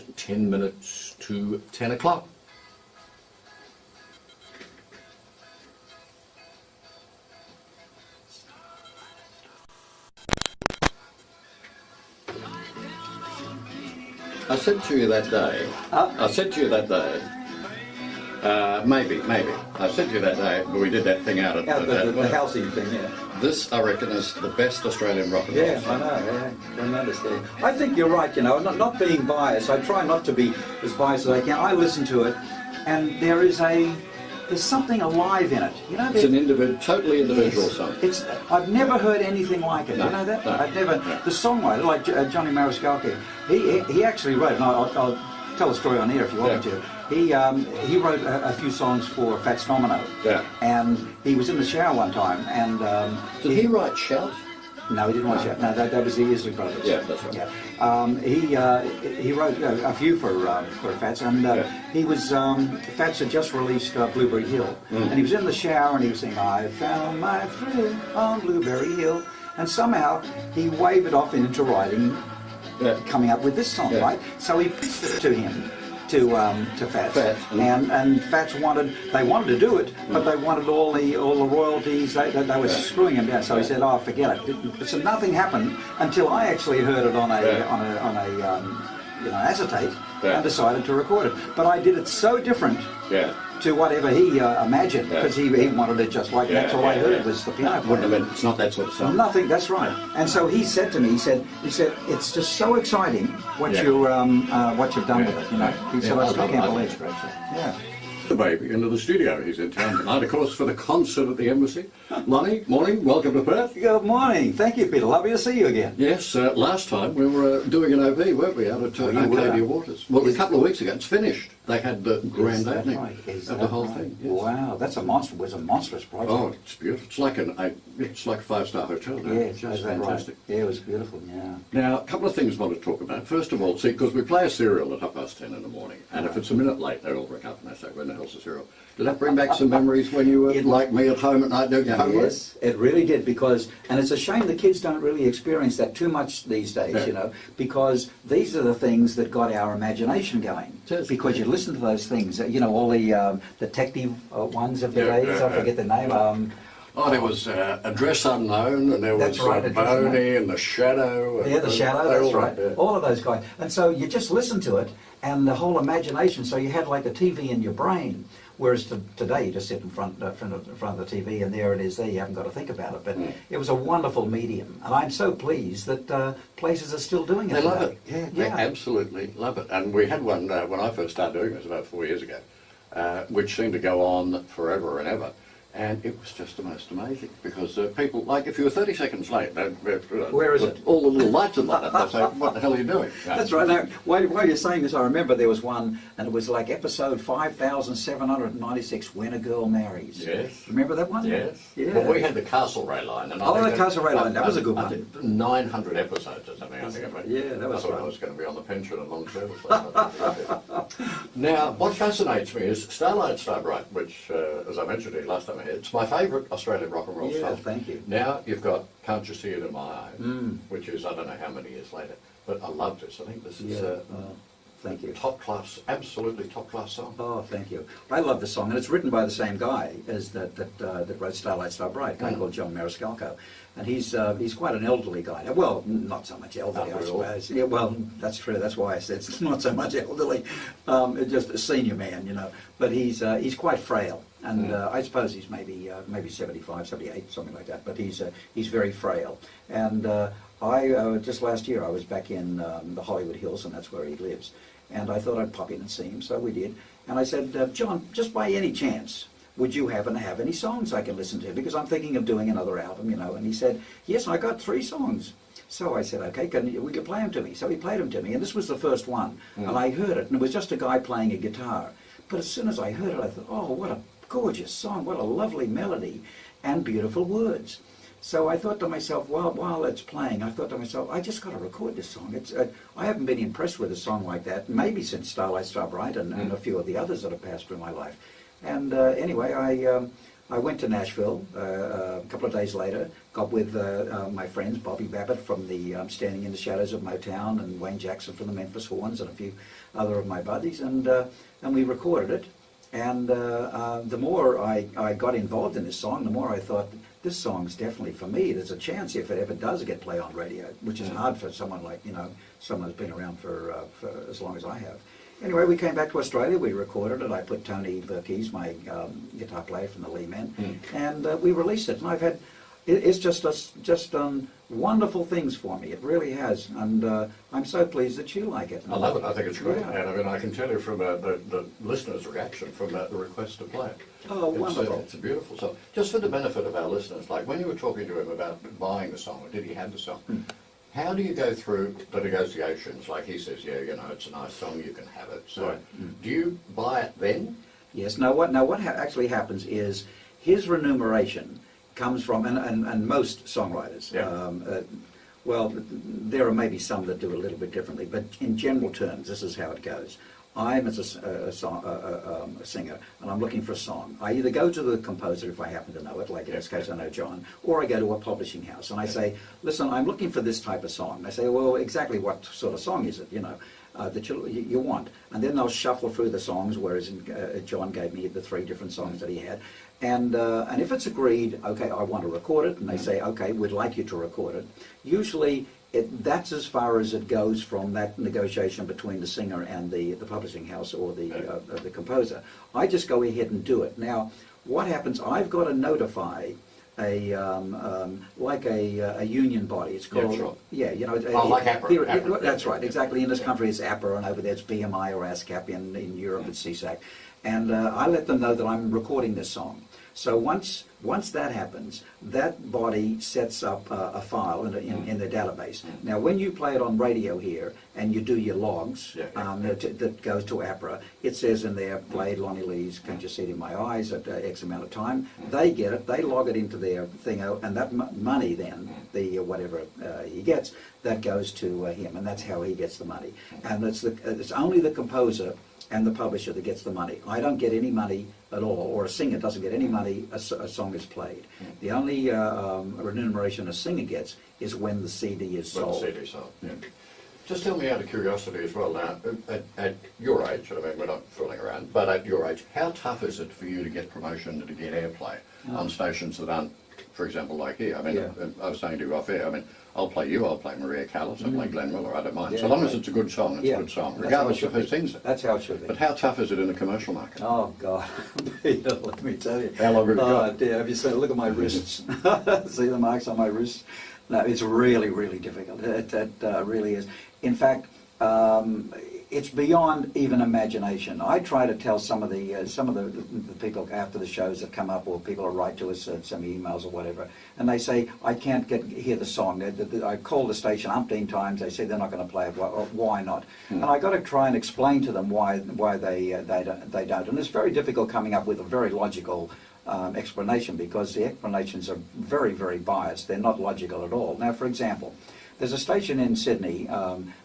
about 10 minutes to 10 o'clock. I said to you that day, maybe, I said to you that day, we did that thing out at the housing thing, yeah. This, I reckon, is the best Australian rock and roll. Yeah, I know, yeah, tremendous. Yeah. I think you're right, you know, not being biased. I try not to be as biased as I can. I listen to it, and there's something alive in it. You know, it's an totally individual song. I've never heard anything like it. No, you know that? No, I've never. No. The songwriter, like Johnny Mariscalco, he actually wrote, and I'll tell a story on air if you want me to. He wrote a few songs for Fats Domino. Yeah. And he was in the shower one time, and did he write Shout? No, he didn't write Shout. No, that was the Isley Brothers. Yeah, that's right. Yeah. He wrote a few for Fats, and he was Fats had just released Blueberry Hill, and he was in the shower and he was saying, "I found my thrill on Blueberry Hill," and somehow he wavered off into writing, coming up with this song, right? So he pitched it to him. To Fats, and Fats wanted to do it, but they wanted all the royalties. They were screwing him down. So he said, "Oh, forget it." So nothing happened until I actually heard it on a acetate and decided to record it. But I did it so different to whatever he imagined, because he wanted it just like that. That's all I heard was the piano player. It's not that sort of song. Nothing. That's right. And so he said to me, he said, "It's just so exciting what you've done with it." You know, he said, "I can't believe it." Yeah. The baby into the studio. He's in town tonight, of course, for the concert at the embassy. Lonnie, morning, welcome to Perth. Good morning. Thank you, Peter. Lovely to see you again. Yes, last time we were doing an OP, weren't we, out at Arcadia Waters? Well, a couple of weeks ago, it's finished. They had the grand opening of the whole thing. Yes. Wow, that's a monstrous project. Oh, it's beautiful. It's like a 5-star hotel. Yes, just fantastic. Right. Yeah, it was beautiful. Yeah. Now, a couple of things I want to talk about. First of all, see, because we play a serial at 10:30 in the morning, and if it's a minute late, they all ring up and they say, "When the hell's the serial?" Did that bring back some memories when you were like me at home at night doing your homework? Yes, it really did, and it's a shame the kids don't really experience that too much these days, you know, because these are the things that got our imagination going. Because you listen to those things, you know, all the detective ones of the days, I forget the name. There was Address Unknown, and there was Boney and The Shadow. Yeah, The Shadow, that's right. Yeah. All of those guys. And so you just listen to it, and the whole imagination, so you had like the TV in your brain. Whereas today you just sit in front of the TV and there it is there, you haven't got to think about it. But it was a wonderful medium, and I'm so pleased that places are still doing it. They love it. Yeah, they absolutely love it. And we had one when I first started doing it, about 4 years ago, which seemed to go on forever and ever. And it was just the most amazing, because people, like if you were 30 seconds late, where is it? All the little lights would light up. They'd say, "What the hell are you doing?" That's right. Now, while you're saying this, I remember there was one, and it was like episode 5796, When a Girl Marries. Yes. Remember that one? Yes. Yeah. Well, we had the Castlereagh line. And the Castlereagh line, that was a good one. I think 900 episodes or something, I think. Yeah, that was I thought I was going to be on the pension and long service. Now, what fascinates me is Starlight Starbright, which, as I mentioned to you last time, it's my favourite Australian rock and roll song. Thank you. Now you've got Can't You See It in My Eyes, which is, I don't know how many years later, but I love this. I think this is thank you. Top class, absolutely top class song. Oh, thank you. I love the song, and it's written by the same guy as that wrote Starlight Starbright, a guy called John Mariscalco. And he's quite an elderly guy. Well, not so much elderly, I suppose. Yeah, well, that's true. That's why I said it's not so much elderly. Just a senior man, you know. But he's quite frail, and I suppose he's maybe 75, 78, something like that. But he's very frail. And I just last year I was back in the Hollywood Hills, and that's where he lives. And I thought I'd pop in and see him, so we did. And I said, "John, just by any chance, would you happen to have any songs I can listen to? Because I'm thinking of doing another album, you know." And he said, "Yes, I got 3 songs." So I said, "Okay, will you play them to me?" So he played them to me, and this was the first one. And I heard it, and it was just a guy playing a guitar. But as soon as I heard it, I thought, "Oh, what a gorgeous song, what a lovely melody, and beautiful words." So I thought to myself, while it's playing, I thought to myself, I just got to record this song. I haven't been impressed with a song like that, maybe since Starlight Starbright and a few of the others that have passed through my life. And anyway, I went to Nashville a couple of days later, got with my friends, Bobby Babbitt from the Standing in the Shadows of Motown, and Wayne Jackson from the Memphis Horns, and a few other of my buddies, and we recorded it. And the more I got involved in this song, the more I thought, this song's definitely for me. There's a chance if it ever does get play on radio, which is hard for someone like, someone who's been around for as long as I have. Anyway, we came back to Australia, we recorded it. I put Tony Burkees, my guitar player from the Lee Men, and we released it. And I've had, it's just done wonderful things for me. It really has, and I'm so pleased that you like it. I love it. I think it's great, Yeah. and I mean I can tell you from the listeners' reaction from the request to play it. Oh, wonderful! It's a beautiful song. Just for the benefit of our listeners, like when you were talking to him about buying the song, or did he have the song? How do you go through the negotiations? Like he says, yeah, it's a nice song, you can have it. So, do you buy it then? Yes. Now what actually happens is his remuneration comes from, and most songwriters, well, there are maybe some that do it a little bit differently, but in general terms, this is how it goes. I'm as a singer, and I'm looking for a song. I either go to the composer if I happen to know it, like in this case I know John, or I go to a publishing house and I say, listen, I'm looking for this type of song. They say, well, exactly what sort of song is it, that you want? And then they'll shuffle through the songs, whereas John gave me the 3 different songs that he had. And if it's agreed, okay, I want to record it, and they say, okay, we'd like you to record it. Usually, that's as far as it goes from that negotiation between the singer and the publishing house or the composer. I just go ahead and do it. Now, what happens? I've got to notify like a union body. It's called like APRA. That's right, exactly. In this country, it's APRA, and over there it's BMI or ASCAP. In Europe, it's CSAC. And I let them know that I'm recording this song. So once that happens, that body sets up a file in the database. Now, when you play it on radio here and you do your logs that goes to APRA, it says in there, played Lonnie Lee's Can't You See It in My Eyes at X amount of time. They get it, they log it into their thing, and that money then, the whatever he gets, that goes to him, and that's how he gets the money. And it's only the composer and the publisher that gets the money. I don't get any money at all, or a singer doesn't get any money a song is played. The only remuneration a singer gets is when the CD is sold. When the CD is sold, Just tell me out of curiosity as well now, at your age, I mean we're not fooling around, but at your age, how tough is it for you to get promotion, to get airplay on stations that aren't, for example, like here? I mean, I was saying to you off air, I mean, I'll play you, I'll play Maria Callas, I'll play Glenn Miller, I don't mind. So long as it's a good song, it's a good song, regardless of who sings it. That's how it should be. But how tough is it in the commercial market? Oh, God. Let me tell you. How long have you got? Dear, have you seen, look at my wrists. See the marks on my wrists? No, it's really, really difficult. It really is. In fact, it's beyond even imagination. I try to tell some of the people after the shows that come up, or people who write to us, send me emails or whatever, and they say, I can't hear the song. I called the station umpteen times. They say they're not going to play it. Why not? And I got to try and explain to them why they don't. And it's very difficult coming up with a very logical explanation, because the explanations are very, very biased. They're not logical at all. Now, for example, there's a station in Sydney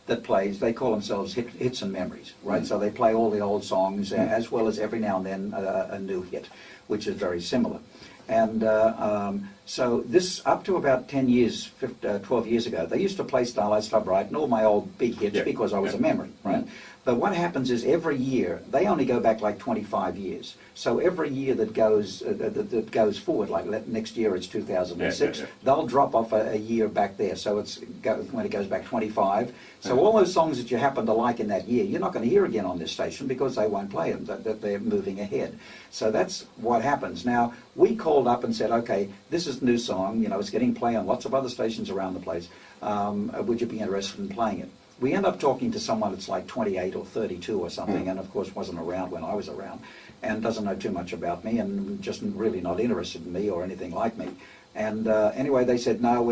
that plays, they call themselves Hits and Memories, right? So they play all the old songs as well as every now and then a new hit, which is very similar. And so this, up to about 10 years, 12 years ago, they used to play Starlight Star Bright and all my old big hits because I was a memory, right? But what happens is every year, they only go back like 25 years. So every year that goes forward, like next year it's 2006, they'll drop off a year back there. So when it goes back 25. So all those songs that you happen to like in that year, you're not going to hear again on this station because they won't play them, that they're moving ahead. So that's what happens. Now, we called up and said, okay, this is a new song, it's getting play on lots of other stations around the place. Would you be interested in playing it? We end up talking to someone that's like 28 or 32 or something, and of course wasn't around when I was around, and doesn't know too much about me, and just really not interested in me or anything like me. And anyway, they said, no,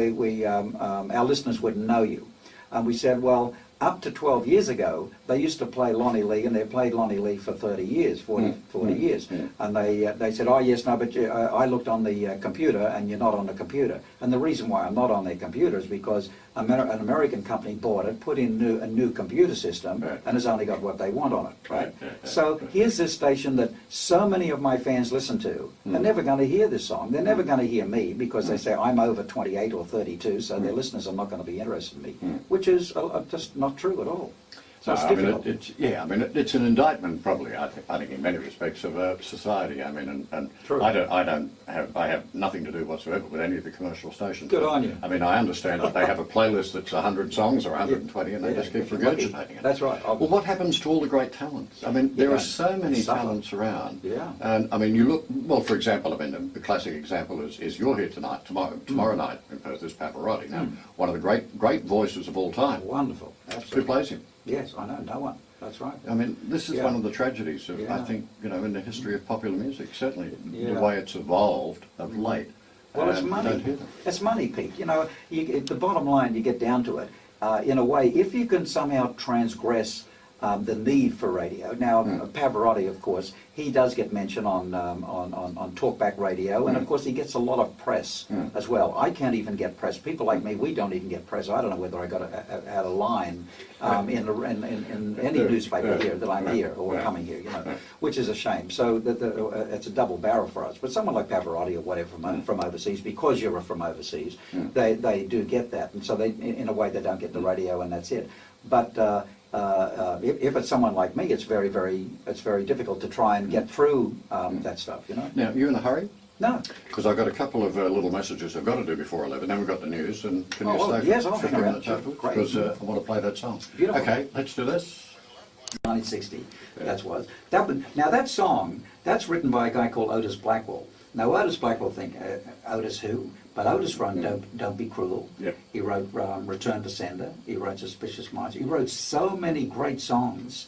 our listeners wouldn't know you. And we said, well, up to 12 years ago, they used to play Lonnie Lee, and they played Lonnie Lee for 30 years, 40 years. And they said, oh yes, no, but I looked on the computer, and you're not on the computer. And the reason why I'm not on their computer is because an American company bought it, put in a new computer system, and has only got what they want on it. Right? So here's this station that so many of my fans listen to. They're never going to hear this song. They're never going to hear me, because they say I'm over 28 or 32, so their listeners are not going to be interested in me, which is just not true at all. So it's difficult. It's an indictment, probably. I think in many respects of society. I mean, and True. I have nothing to do whatsoever with any of the commercial stations. Good on you. I mean, I understand that they have a playlist that's 100 songs or 120, and they just keep regurgitating it. That's right. Well, what happens to all the great talents? I mean, there are so many talents around. Yeah. And I mean, you look. Well, for example, I mean, the classic example is You're Here Tonight. Tomorrow night in Perth is Pavarotti. Now, one of the great voices of all time. Wonderful. Absolutely. Who plays him? Yes, I know. No one. That's right. I mean, this is one of the tragedies of, I think, in the history of popular music, certainly the way it's evolved of late. Well, it's money. It's money, Pete. The bottom line, you get down to it, in a way, if you can somehow transgress the need for radio. Now, Pavarotti, of course, he does get mentioned on talkback radio, and of course he gets a lot of press as well. I can't even get press. People like me, we don't even get press. I don't know whether I had a line in any newspaper here that I'm here or coming here, which is a shame. So it's a double barrel for us. But someone like Pavarotti or whatever from overseas, because you're from overseas, they do get that, and so they, in a way, they don't get the radio, and that's it. But if it's someone like me, it's very difficult to try and get through that stuff, Now, you in a hurry? No. Because I've got a couple of little messages I've got to do before 11, then we've got the news, and can you stay yes, for I'll 50 hang around. minutes afterwards? Great. Because I want to play that song. Beautiful. Okay, let's do this. 1960, now that song, that's written by a guy called Otis Blackwell. Now Otis Blackwell think, Otis who? But Otis wrote Don't Be Cruel. Yep. He wrote Return to Sender. He wrote Suspicious Minds. He wrote so many great songs,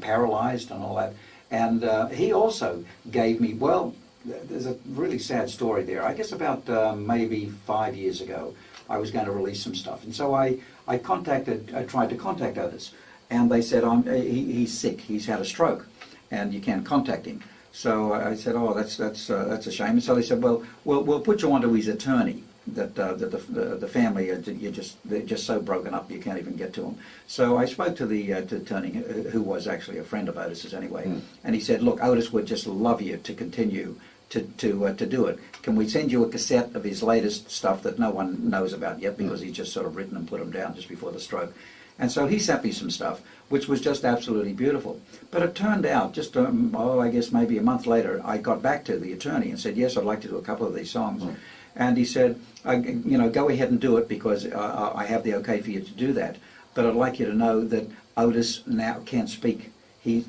Paralyzed and all that. And he also gave me, well, there's a really sad story there. I guess about maybe 5 years ago, I was going to release some stuff. And so I tried to contact Otis. And they said, he's sick. He's had a stroke. And you can't contact him. So I said, oh, that's a shame. And so they said, well, we'll put you onto his attorney. That the family they're just so broken up you can't even get to him. So I spoke to the attorney, who was actually a friend of Otis's anyway, and he said, look, Otis would just love you to continue to do it. Can we send you a cassette of his latest stuff that no one knows about yet, because he's just sort of written and put them down just before the stroke. And so he sent me some stuff, which was just absolutely beautiful. But it turned out, just, I guess maybe a month later, I got back to the attorney and said, yes, I'd like to do a couple of these songs. And he said, go ahead and do it, because I have the okay for you to do that. But I'd like you to know that Otis now can't speak. He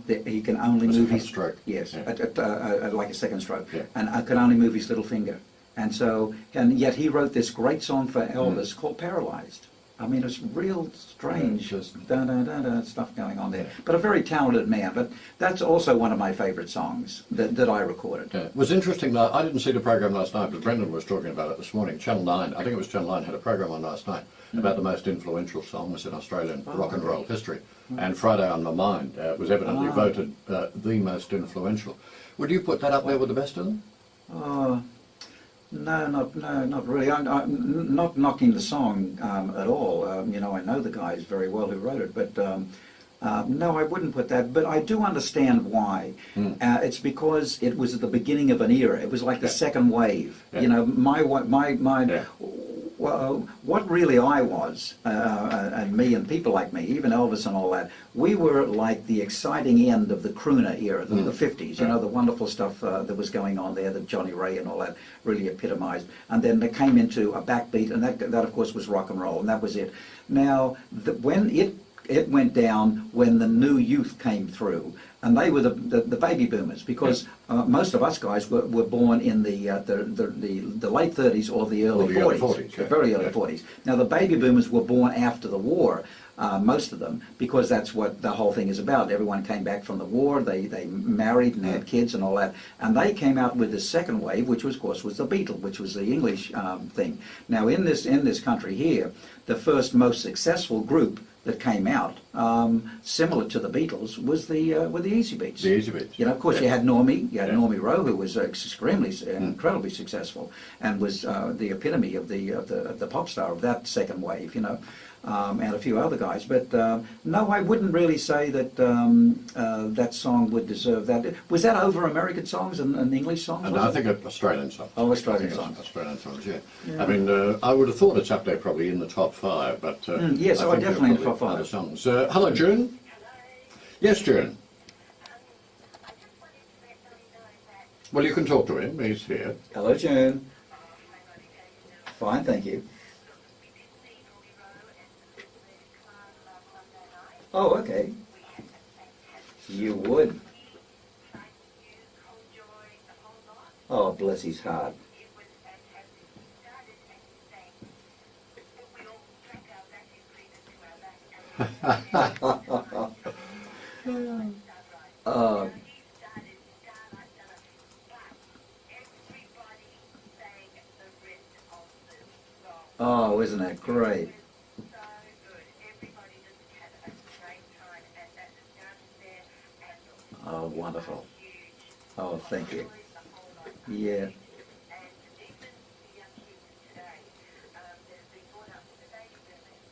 can only move his stroke. Yes, Yeah. like a second stroke, Yeah. and I can only move his little finger. And yet he wrote this great song for Elvis called Paralyzed. I mean, it's real strange stuff going on there. But a very talented man. But that's also one of my favourite songs that I recorded. Yeah. It was interesting. I didn't see the program last night, but Brendan was talking about it this morning. Channel 9, I think it was Channel 9, had a program on last night about the most influential songs in Australian rock and roll history. And Friday on My Mind was evidently voted the most influential. Would you put that up there with the best of them? No, not really. I'm not knocking the song at all. I know the guys very well who wrote it, but no, I wouldn't put that. But I do understand why. It's because it was at the beginning of an era. It was like the second wave. Yeah. What really I was, and me and people like me, even Elvis and all that, we were like the exciting end of the crooner era, the 50s, the wonderful stuff that was going on there, that Johnny Ray and all that really epitomized. And then they came into a backbeat, and that of course was rock and roll, and that was it. Now, when it went down, when the new youth came through, and they were the baby boomers, because most of us guys were born in the late 30s or the early 40s, the very early 40s. Now the baby boomers were born after the war, most of them, because that's what the whole thing is about. Everyone came back from the war, they married and had kids and all that, and they came out with the second wave, which was, of course, was the Beatles, which was the English thing. Now in this country here, the first most successful group that came out, similar to the Beatles, were the Easy Beats. The Easy Beats. You know, of course, you had Normie. You had Normie Rowe, who was incredibly successful, and was the epitome of the pop star of that second wave. You know, and a few other guys. But no, I wouldn't really say that that song would deserve that. Was that over American songs and English songs? And I think Australian songs. Oh, Australian songs. Australian songs, yeah. I mean, I would have thought it's up there probably in the top 5, but yes, I think definitely in the there are top 5. probably other songs. Hello, June. Yes, June. Well, you can talk to him. He's here. Hello, June. Fine, thank you. Oh, okay. You would. Oh, bless his heart. Oh, isn't that great? Oh, wonderful. Oh, thank you. Yeah.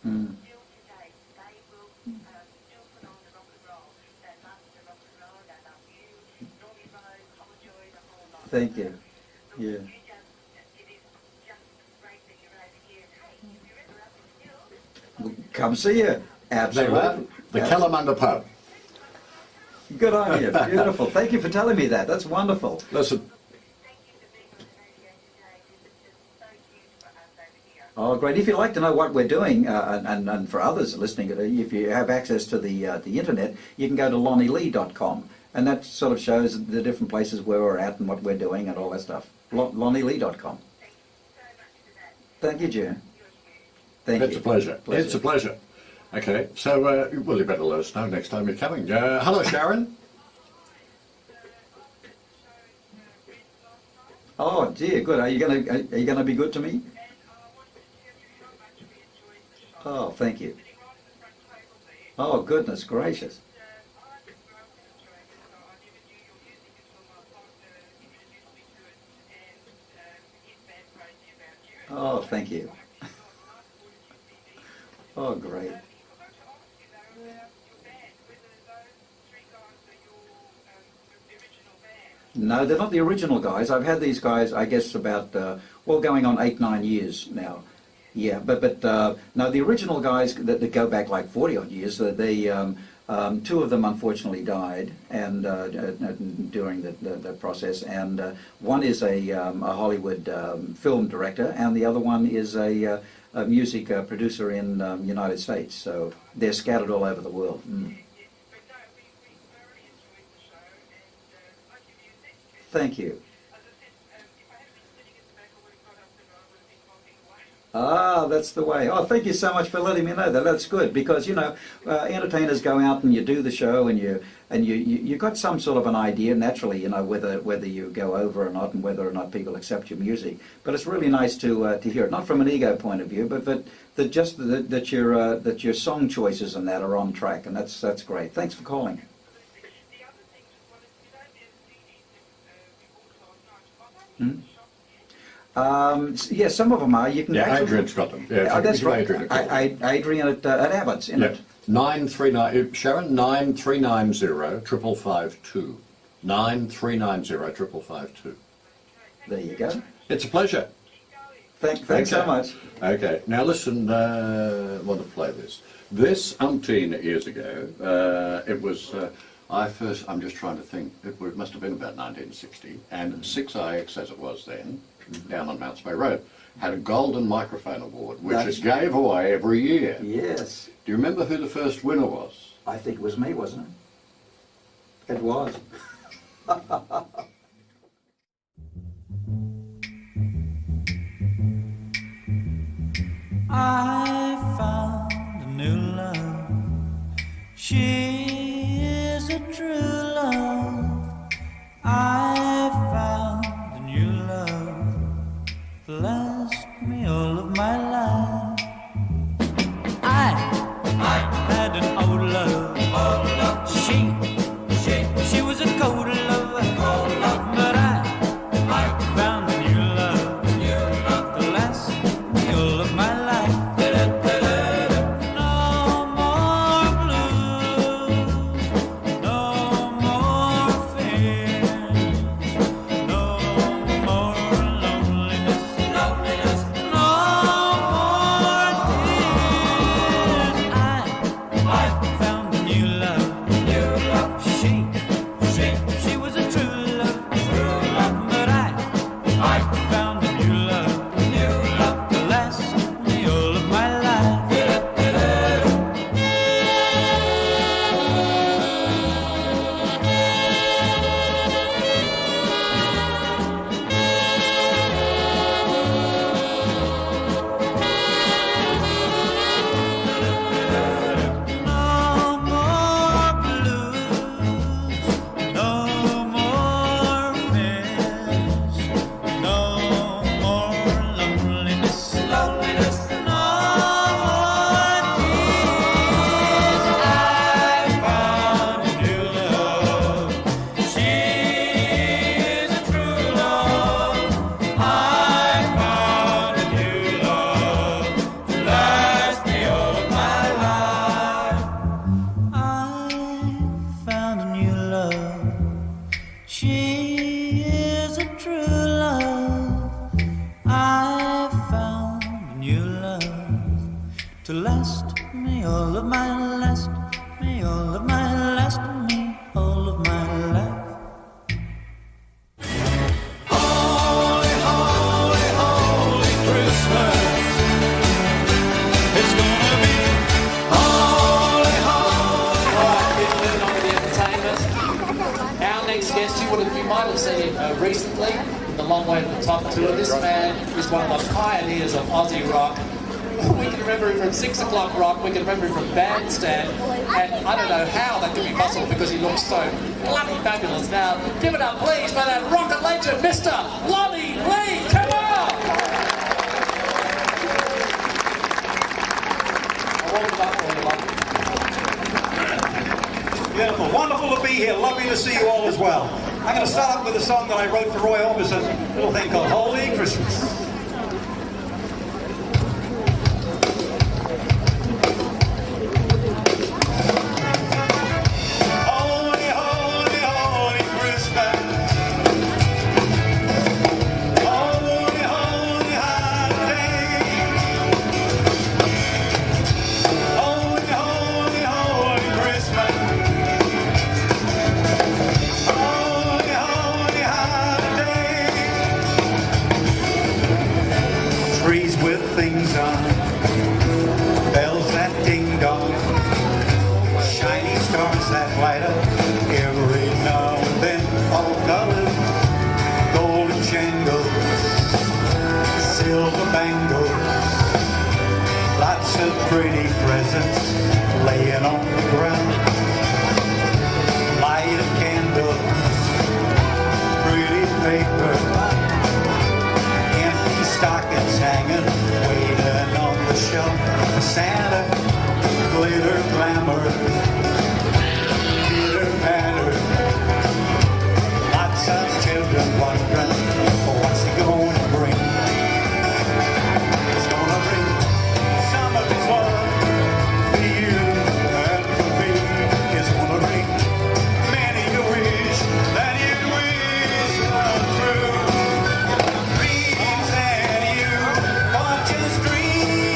Mm. Thank you. Yeah. Come see you. Absolutely. The Kalamunda Pub. Good on you. Beautiful. Thank you for telling me that. That's wonderful. Listen. Oh, great. If you'd like to know what we're doing, and for others listening, if you have access to the internet, you can go to lonnielee.com, and that sort of shows the different places where we're at and what we're doing and all that stuff. lonnielee.com. Thank you, June. Thank you. It's a pleasure. It's a pleasure. Okay, so, well, you better let us know next time you're coming. Hello, Sharon. Oh, dear, good. Are you gonna be good to me? Oh, thank you. Oh, goodness gracious. Oh, thank you. Oh, great. No, they're not the original guys. I've had these guys, I guess, about, well, going on 8-9 years now. Yeah, but no, the original guys that go back like 40-odd years, they, two of them unfortunately died and during the process, and one is a Hollywood film director, and the other one is a music producer in the United States. So they're scattered all over the world. Mm. Thank you. Ah, that's the way. Oh, thank you so much for letting me know that. That's good, because you know, entertainers go out and you do the show, and you got some sort of an idea naturally, you know, whether you go over or not, and whether or not people accept your music. But it's really nice to hear it, not from an ego point of view, but that your song choices and that are on track, and that's great. Thanks for calling. Hmm? Yeah, some of them are. You can. Yeah, actually, Adrian's got them. Yeah, that's right. Adrian at Abbott's, isn't it? 939 Sharon 9390 5552. 9390 5552. There you go. It's a pleasure. Thanks so much. Okay, now listen. I want to play this. This umpteen years ago. It was. I'm just trying to think. It must have been about 1960, and 6IX, as it was then, down on Mounts Bay Road, had a golden microphone award, which it gave away every year. Yes. Do you remember who the first winner was? I think it was me, wasn't it? It was. I found a new love. She is a true love. I found a new love. Last me all of my life. I all of my last, me, all of my last, me, all of my life. Holy, holy, holy Christmas. It's gonna be holy, holy. Right, we're moving on with the entertainment. Our next guest, you might have seen him recently in the Long Way to the Top tour. This man is one of the pioneers of Aussie rock. We can remember him from 6 O'Clock Rock, we can remember him from Bandstand, and I don't know how that could be possible because he looks so bloody fabulous. Now, give it up please for that rocker legend, Mr. Lonnie Lee, come on! I warmed it up for you, Lonnie. Beautiful. Wonderful to be here. Lovely to see you all as well. I'm going to start up with a song that I wrote for Roy Orbison, a little thing called Holy Christmas. Holy, holy, holy Christmas. Holy, holy holiday. Holy, holy, holy Christmas. Holy, holy holiday. Trees with things on, bells that ding dong, shiny stars that light up every now and then, all colored, golden jangles, silver bangles, lots of pretty presents laying on the ground, light of candles, pretty paper, empty stockings hanging, waiting on the shelf. Santa, glitter, glamour, pitter patter. Lots of children wondering what's he gonna bring. He's gonna bring some of his love for you and for me. He's gonna bring many a wish that you wish come true. Dreams that you are just dreams.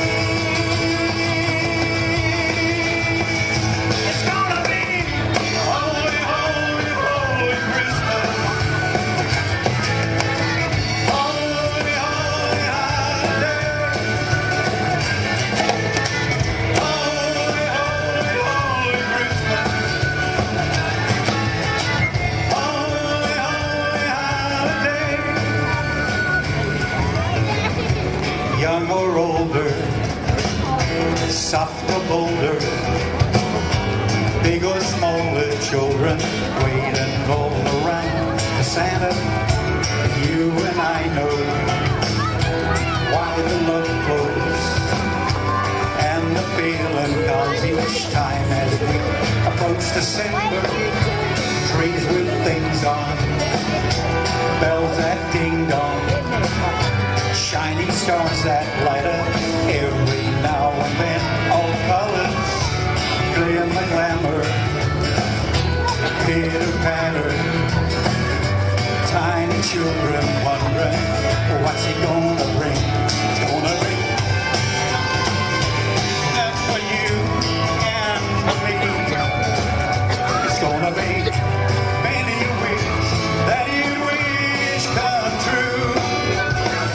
It's gonna be holy, holy, holy Christmas. Holy, holy holiday. Holy, holy, holy Christmas. Holy, holy holiday. Young or older, soft or bolder, big or smaller children waiting all around for Santa. You and I know why the love flows and the feeling comes each time as we approach December. Trees with things on, bells that ding dong, shiny stars that light up every now and then, all colors, glimmer, glamour, pitter patter, tiny children wondering what's he gonna bring. He's gonna bring that for you and for me. It's gonna be many a wish that you wish come true.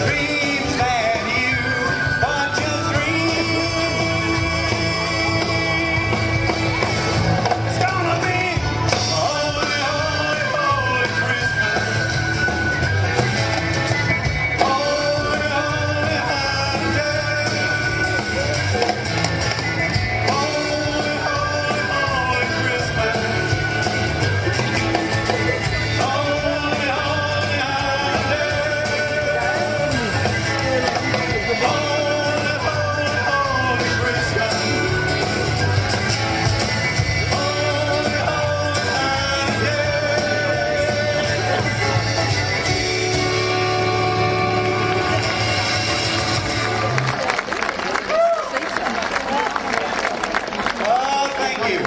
Dreams that you are just dreams. It's gonna be holy, holy, holy Christmas. Holy, holy holiday. Holy, holy, holy Christmas. Holy, holy holiday. Holy, holy, holy Christmas. Holy, holy Oh, thank you.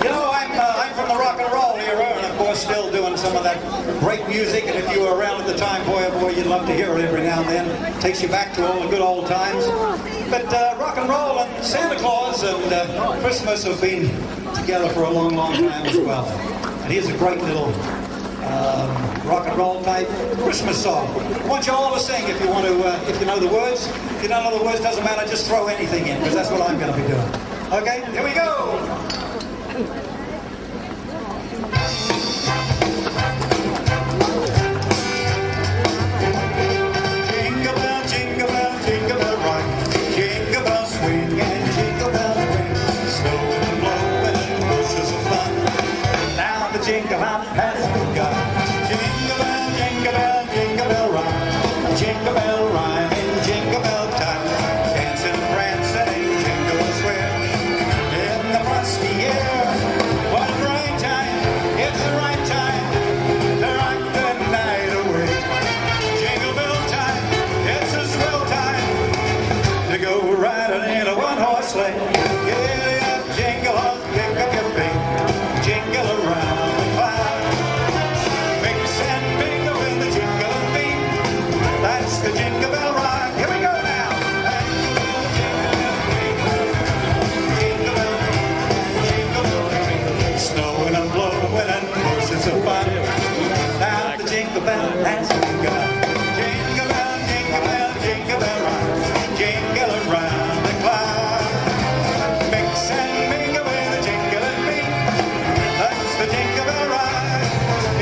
You know, I'm from the rock and roll era, and of course still doing some of that great music, and if you were around at the time, boy, oh boy, you'd love to hear it every now and then. Takes you back to all the good old times. But rock and roll and Santa Claus and Christmas have been together for a long, long time as well. And here's a great little rock and roll type Christmas song. I want you all to sing if you want to, if you know the words. If you don't know the words, doesn't matter, just throw anything in, because that's what I'm going to be doing. Okay, here we go. Jingle bell, jingle bell, jingle bell rock. Jingle bell swing and jingle bell ring. Snowing and blowing and bushes of fun. Now the jingle hop has begun. Jingle bell, jingle bell, jingle bell rock. Jingle bell rhyme and jingle bell time. Dancing and prancing and jingle and swear. In the frosty air. What a bright time. It's the right time to rock the night away. Jingle bell time. It's a swell time to go riding in a one-horse sleigh. Get up, jingle up, pick up your feet. Jingle around the cloud. Mix and mingle with the jingling beat. That's the jingle bell ride. Here we go now. Jingle bell, jingle bell ring. Snowing and blowing and bushes of fun. Now the jingle bell has begun. Jingle bell, jingle bell, jingle bell ride. Jingle around the cloud. Mix and mingle with the jingling beat. That's the jingle bell ride.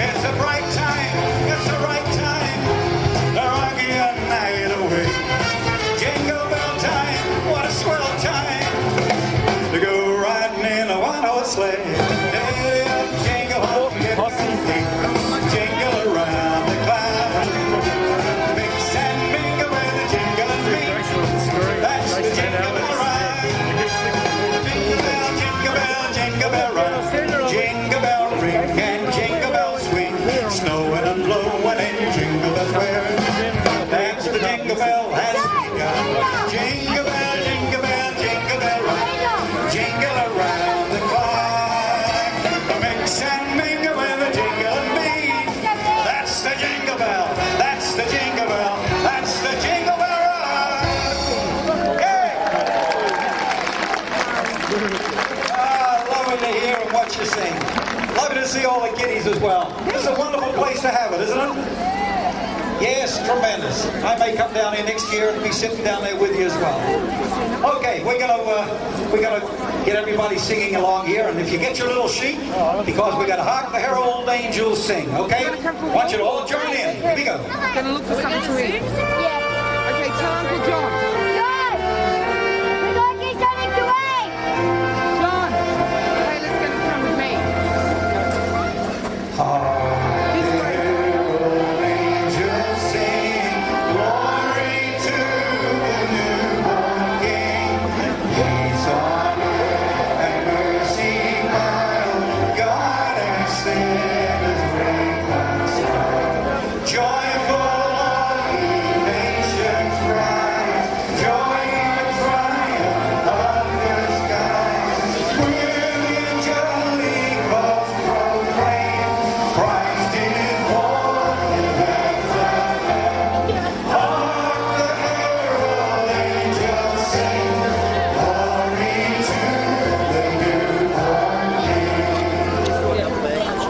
It's a bright time. It's the right time. To rock your night away. Jingle bell time. What a swell time to go riding in a one-horse sleigh. Hey, up, jingle hop, get your feet. Jingle around the cloud. Mix and mingle with the jingling beat. That's the jingle bell ride. Jingle bell, jingle bell, jingle bell ride. Jingle bell ring and jingle bell swing. Snowing and blowing and jingle bells wear. That's the jingle bell has begun. Jingle bell, jingle bell, jingle bell ride. Jingle around the clock. Mix and mingle with the jingling beat. That's the jingle bell. That's the jingle bell. That's the jingle bell ride. Hey! Lovely to hear and watch you sing. Lovely to see all the kiddies as well. It's a wonderful place to have it, isn't it? Yes, tremendous. I may come down here next year and be sitting down there with you as well. Okay, we're gonna get everybody singing along here, and if you get your little sheet, because we're gonna hark the herald angels sing. Okay, I want you to all join in. Here we go. Gonna look for something to eat. Yeah. Okay, tell Uncle John. John! We're going to get something to eat! John! Hey, let's get come with me. This way. Herald angels sing, glory to the newborn King. Peace on earth and mercy mild, God and sinners reconciled. Joyful all ye nations rise, joy in the triumph of the skies. Women jolly cause proclaim, Christ is born in Bethlehem. Hark the herald angels sing, glory to the newborn King.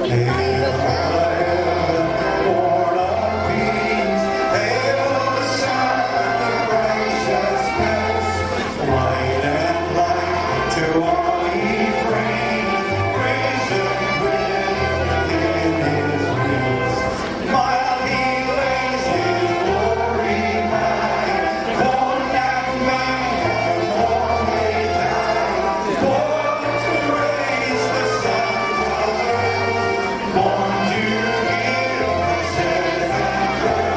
Hail the heaven, born of peace. Hail the Son of righteousness. Light and light to all ye bring. Risen within his wings. Mild he lays his glory high. Born that man, born they die. Born to raise the sons of earth. Born to give success and birth.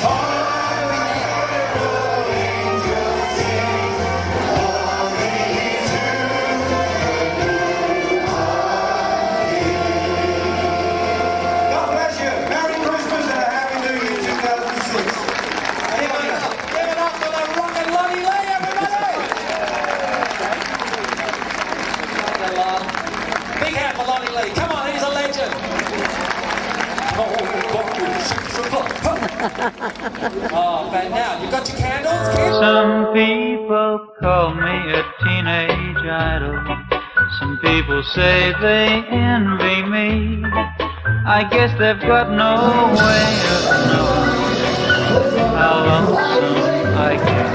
Hark the herald angels sing, glory to the newborn King. God bless you. Merry Christmas and a Happy New Year 2006. Anybody else? Give it up for the Rockabilly Lonnie, everybody! Big hand for Lonnie Lee. Come on, he's a legend. Oh, 6 o'clock. Oh, but now, you got your candles, kid? Some people call me a teenage idol. Some people say they envy me. I guess they've got no way of knowing how lonesome I get.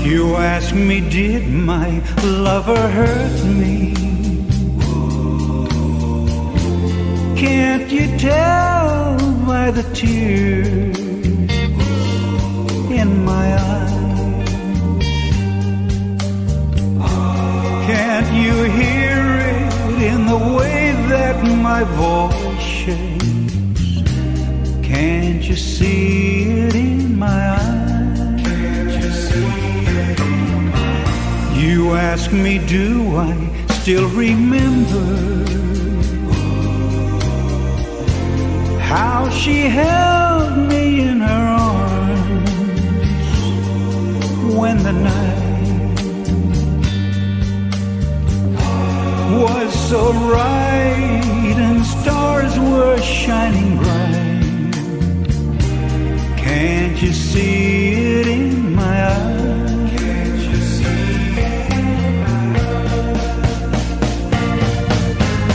You ask me, did my lover hurt me? Can't you tell by the tears in my eyes? Can't you hear it in the way that my voice shakes? Can't you see it in my eyes? You ask me, do I still remember how she held me in her arms when the night was so bright and stars were shining bright? Can't you see it in my eyes?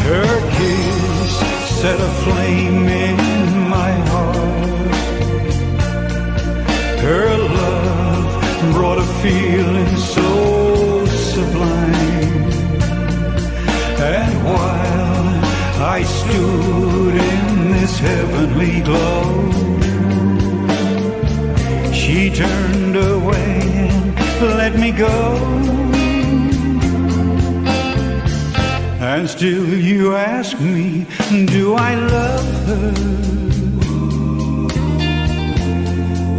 Her kiss set a flame in my heart. Her love brought a feeling so I stood in this heavenly glow. She turned away and let me go. And still you ask me, do I love her?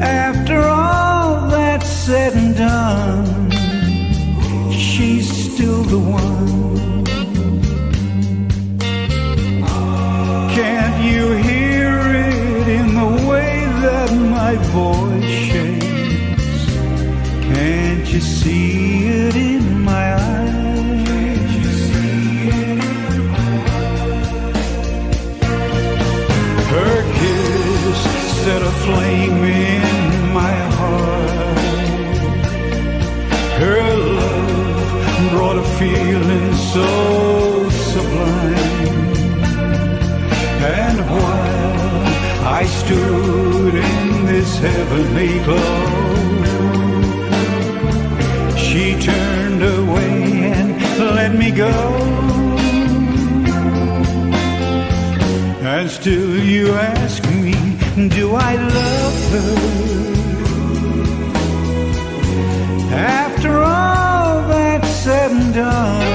After all that's said and done, she's still the one. Can't you hear it in the way that my voice shakes? Can't you see it in my eyes? Her kiss set a flame in my heart. Her love brought a feeling so sublime. And while I stood in this heavenly glow, she turned away and let me go. And still you ask me, do I love her? After all that's said and done,